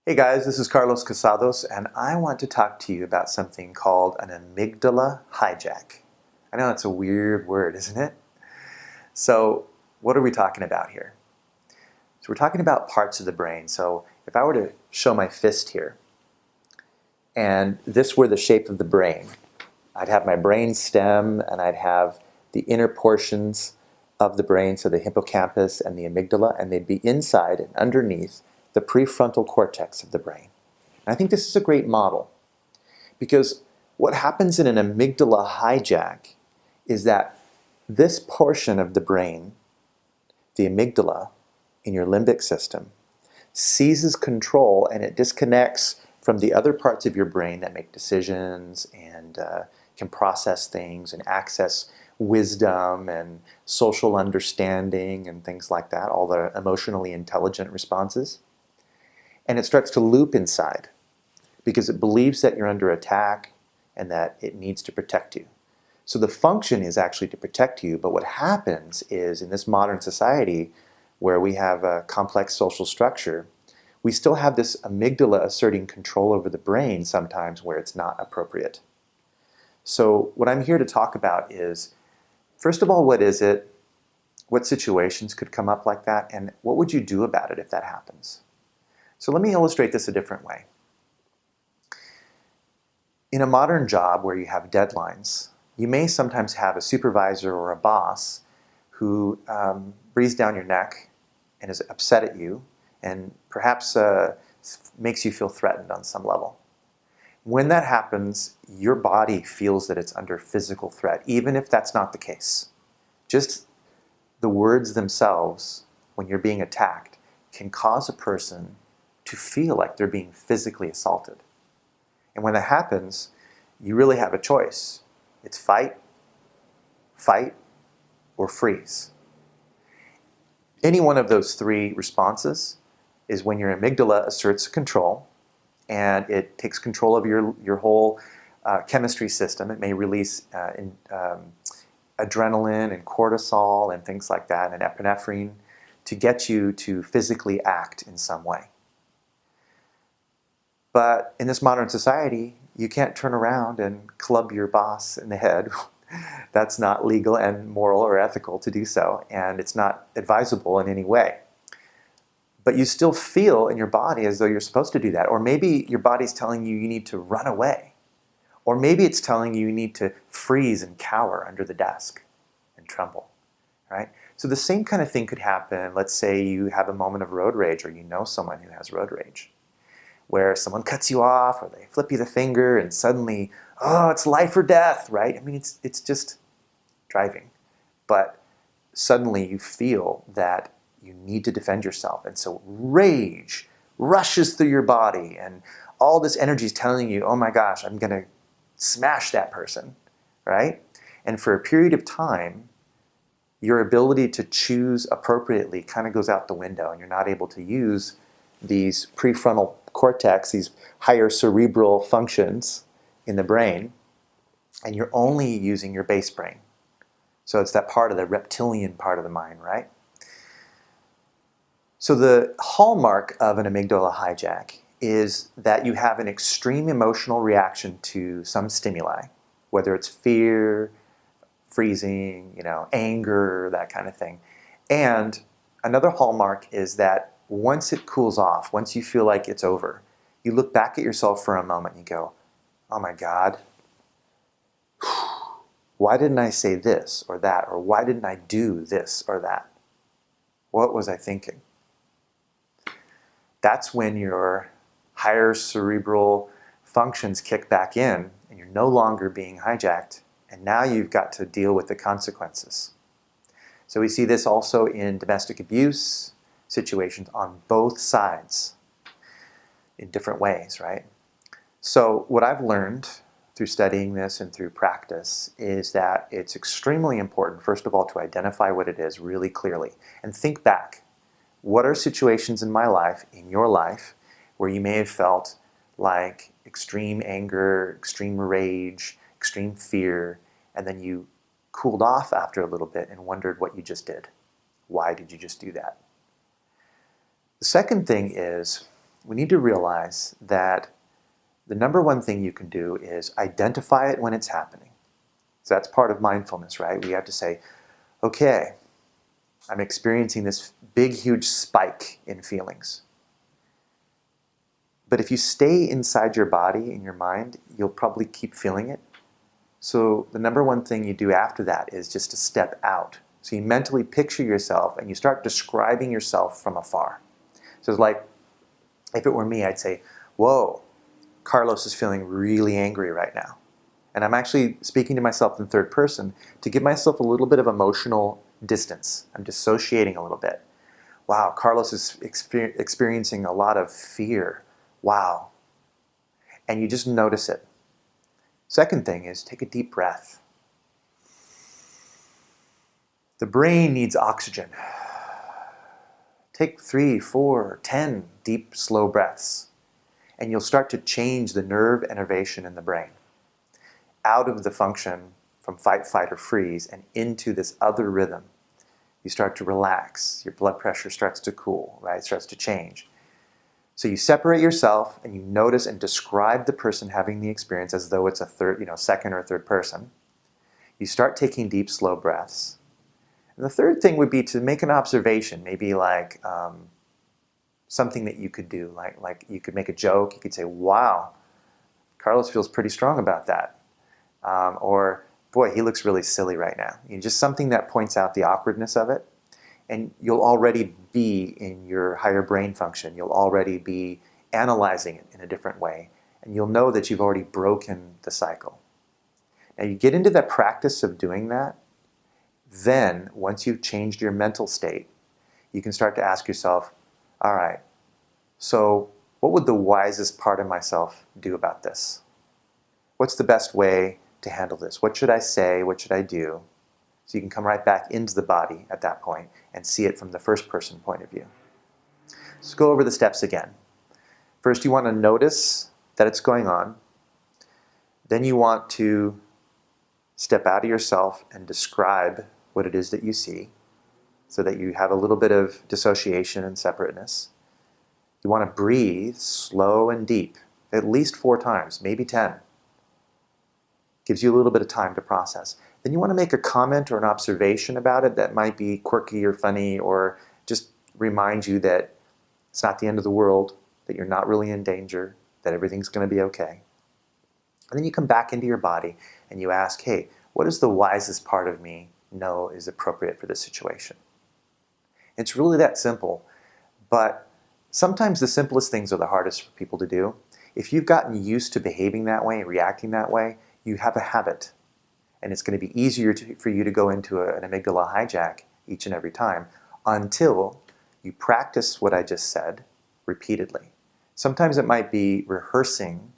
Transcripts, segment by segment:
Hey guys, this is Carlos Casados, and I want to talk to you about something called an amygdala hijack. I know it's a weird word, isn't it? So, what are we talking about here? So, we're talking about parts of the brain. So, if I were to show my fist here, and this were the shape of the brain, I'd have my brain stem, and I'd have the inner portions of the brain, so the hippocampus and the amygdala, and they'd be inside and underneath the prefrontal cortex of the brain. And I think this is a great model because what happens in an amygdala hijack is that this portion of the brain, the amygdala in your limbic system, seizes control and it disconnects from the other parts of your brain that make decisions and can process things and access wisdom and social understanding and things like that, all the emotionally intelligent responses. And it starts to loop inside because it believes that you're under attack and that it needs to protect you. So the function is actually to protect you, but what happens is in this modern society where we have a complex social structure, we still have this amygdala asserting control over the brain sometimes where it's not appropriate. So what I'm here to talk about is, first of all, what is it? What situations could come up like that? And what would you do about it if that happens? So let me illustrate this a different way. In a modern job where you have deadlines, you may sometimes have a supervisor or a boss who breathes down your neck and is upset at you and perhaps makes you feel threatened on some level. When that happens, your body feels that it's under physical threat, even if that's not the case. Just the words themselves, when you're being attacked, can cause a person to feel like they're being physically assaulted. And when that happens, you really have a choice. It's fight, or freeze. Any one of those three responses is when your amygdala asserts control and it takes control of your whole chemistry system. It may release adrenaline and cortisol and things like that and epinephrine to get you to physically act in some way. But in this modern society, you can't turn around and club your boss in the head. That's not legal and moral or ethical to do so, and it's not advisable in any way. But you still feel in your body as though you're supposed to do that. Or maybe your body's telling you you need to run away. Or maybe it's telling you you need to freeze and cower under the desk and tremble, right? So the same kind of thing could happen. Let's say you have a moment of road rage or you know someone who has road rage, where someone cuts you off or they flip you the finger and suddenly, oh, it's life or death, right? I mean, it's just driving. But suddenly you feel that you need to defend yourself. And so rage rushes through your body and all this energy is telling you, oh my gosh, I'm going to smash that person, right? And for a period of time, your ability to choose appropriately kind of goes out the window and you're not able to use these prefrontal cortex, these higher cerebral functions in the brain, and you're only using your base brain. So it's that part of the reptilian part of the mind, right? So the hallmark of an amygdala hijack is that you have an extreme emotional reaction to some stimuli, whether it's fear, freezing, anger, that kind of thing. And another hallmark is that once it cools off, once you feel like it's over, you look back at yourself for a moment and you go, oh my God, why didn't I say this or that? Or why didn't I do this or that? What was I thinking? That's when your higher cerebral functions kick back in and you're no longer being hijacked, and now you've got to deal with the consequences. So we see this also in domestic abuse situations on both sides in different ways, right? So what I've learned through studying this and through practice is that it's extremely important, first of all, to identify what it is really clearly and think back. What are situations in my life, in your life, where you may have felt like extreme anger, extreme rage, extreme fear, and then you cooled off after a little bit and wondered what you just did? Why did you just do that? The second thing is we need to realize that the number one thing you can do is identify it when it's happening. So that's part of mindfulness, right? We have to say, okay, I'm experiencing this big, huge spike in feelings. But if you stay inside your body, in your mind, you'll probably keep feeling it. So the number one thing you do after that is just to step out. So you mentally picture yourself and you start describing yourself from afar. So it's like, if it were me, I'd say, whoa, Carlos is feeling really angry right now. And I'm actually speaking to myself in third person to give myself a little bit of emotional distance. I'm dissociating a little bit. Wow, Carlos is experiencing a lot of fear. Wow. And you just notice it. Second thing is take a deep breath. The brain needs oxygen. Take 3, 4, 10 deep, slow breaths. And you'll start to change the nerve innervation in the brain out of the function from fight, flight, or freeze and into this other rhythm. You start to relax. Your blood pressure starts to cool, right? It starts to change. So you separate yourself and you notice and describe the person having the experience as though it's a second or third person. You start taking deep, slow breaths. And the third thing would be to make an observation, maybe like something that you could do, like you could make a joke. You could say, wow, Carlos feels pretty strong about that. Or, boy, he looks really silly right now. Just something that points out the awkwardness of it. And you'll already be in your higher brain function. You'll already be analyzing it in a different way. And you'll know that you've already broken the cycle. Now you get into that practice of doing that. Then, once you've changed your mental state, you can start to ask yourself, all right, so what would the wisest part of myself do about this? What's the best way to handle this? What should I say? What should I do? So you can come right back into the body at that point and see it from the first person point of view. Let's go over the steps again. First, you want to notice that it's going on. Then you want to step out of yourself and describe what it is that you see so that you have a little bit of dissociation and separateness. You want to breathe slow and deep, at least 4 times, maybe 10. Gives you a little bit of time to process. Then you want to make a comment or an observation about it that might be quirky or funny or just remind you that it's not the end of the world, that you're not really in danger, that everything's going to be okay. And then you come back into your body and you ask, hey, what does the wisest part of me know is appropriate for this situation? It's really that simple, but sometimes the simplest things are the hardest for people to do. If you've gotten used to behaving that way, reacting that way, you have a habit. And it's going to be easier for you to go into an amygdala hijack each and every time until you practice what I just said repeatedly. Sometimes it might be rehearsing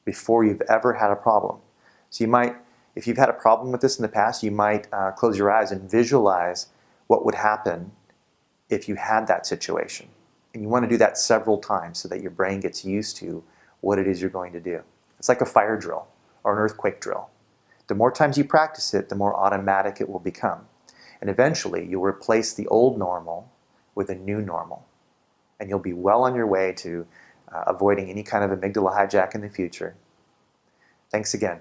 before you've ever had a problem. So you might, if you've had a problem with this in the past, you might close your eyes and visualize what would happen if you had that situation. And you want to do that several times so that your brain gets used to what it is you're going to do. It's like a fire drill or an earthquake drill. The more times you practice it, the more automatic it will become. And eventually, you'll replace the old normal with a new normal. And you'll be well on your way to avoiding any kind of amygdala hijack in the future. Thanks again.